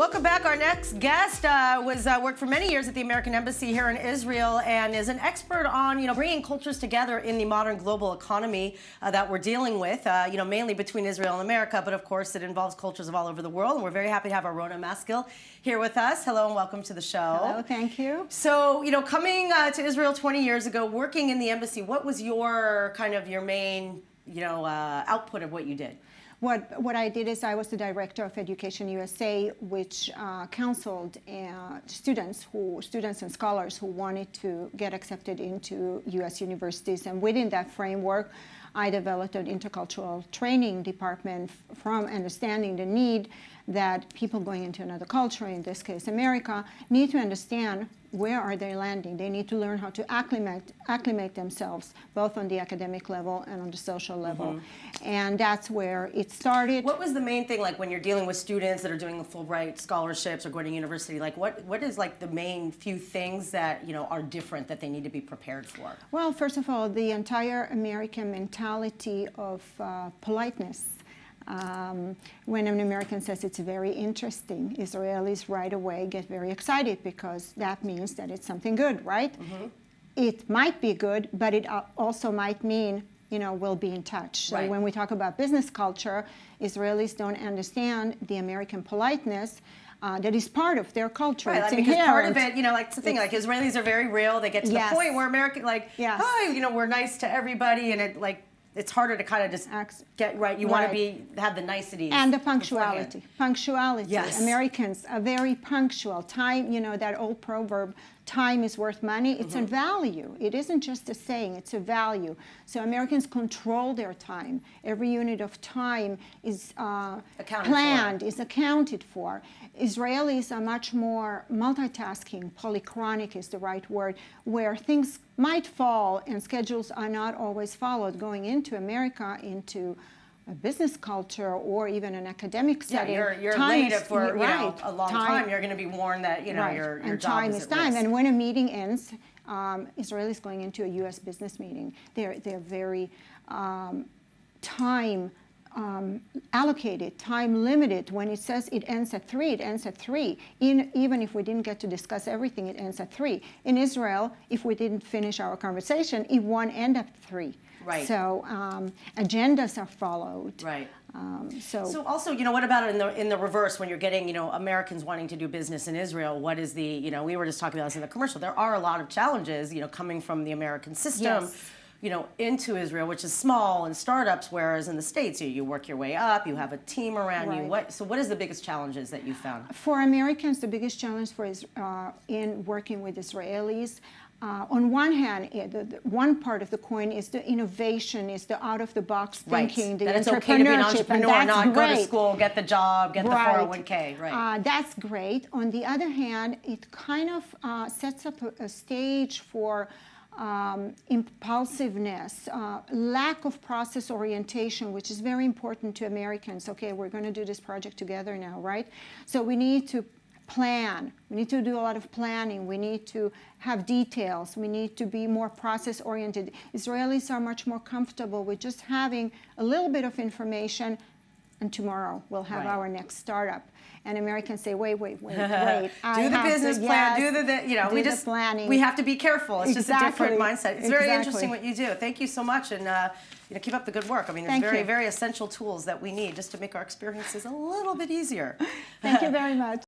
Welcome back. Our next guest worked for many years at the American Embassy here in Israel and is an expert on bringing cultures together in the modern global economy that we're dealing with. Mainly between Israel and America, but of course it involves cultures of all over the world. And we're very happy to have Arona Maskil here with us. Hello and welcome to the show. Hello, thank you. So coming to Israel 20 years ago, working in the embassy, what was your main output of what you did? What I did is I was the director of Education USA, which counseled students and scholars who wanted to get accepted into U.S. universities. And within that framework, I developed an intercultural training department from understanding the need that people going into another culture, in this case America, need to understand where are they landing. They need to learn how to acclimate themselves, both on the academic level and on the social level. Mm-hmm. And that's where it started. What was the main thing, like when you're dealing with students that are doing the Fulbright scholarships or going to university, like what is like the main few things that are different that they need to be prepared for? Well, first of all, the entire American mentality of politeness. When an American says it's very interesting, Israelis right away get very excited because that means that it's something good, right? Mm-hmm. It might be good, but it also might mean, we'll be in touch. So when we talk about business culture, Israelis don't understand the American politeness that is part of their culture. Right, it's because inherent. part of it, it's the thing, like Israelis are very real. They get to the point where American, hi, we're nice to everybody, and it's harder to kind of just get right. You want to have the niceties. And the punctuality. Beforehand. Punctuality. Yes. Americans are very punctual. Time, that old proverb, time is worth money. It's a value. It isn't just a saying, it's a value. So Americans control their time. Every unit of time is planned, is accounted for. Israelis are much more multitasking, polychronic is the right word, where things might fall and schedules are not always followed. Going into America, into a business culture or even an academic setting. You're late for a long time. You're going to be warned that your and job time is is at time. risk. And when a meeting ends, Israelis going into a U.S. business meeting, they're very time allocated, time limited. When it says it ends at 3, it ends at 3. Even if we didn't get to discuss everything, it ends at 3. In Israel, if we didn't finish our conversation, it won't end at 3. Right. So agendas are followed. Right. So also, what about in the reverse when you're getting, Americans wanting to do business in Israel? What is the, we were just talking about this in the commercial. There are a lot of challenges, coming from the American system. Yes. Into Israel, which is small and startups, whereas in the States, you work your way up, you have a team around you. What is the biggest challenges that you found? For Americans, the biggest challenge in working with Israelis, on one hand, one part of the coin is the innovation, is the out-of-the-box thinking, the that entrepreneurship. It's okay to be an entrepreneur, not great. Go to school, get the job, get the 401k. Right. That's great. On the other hand, it kind of sets up a stage for impulsiveness, lack of process orientation, which is very important to Americans. Okay, we're going to do this project together now, right? So we need to plan. We need to do a lot of planning. We need to have details. We need to be more process oriented. Israelis are much more comfortable with just having a little bit of information, and tomorrow we'll have our next startup. And Americans say, wait. do the business plan, do the planning. We have to be careful. It's just a different mindset. It's very interesting what you do. Thank you so much, and keep up the good work. I mean, there's very essential tools that we need just to make our experiences a little bit easier. Thank you very much.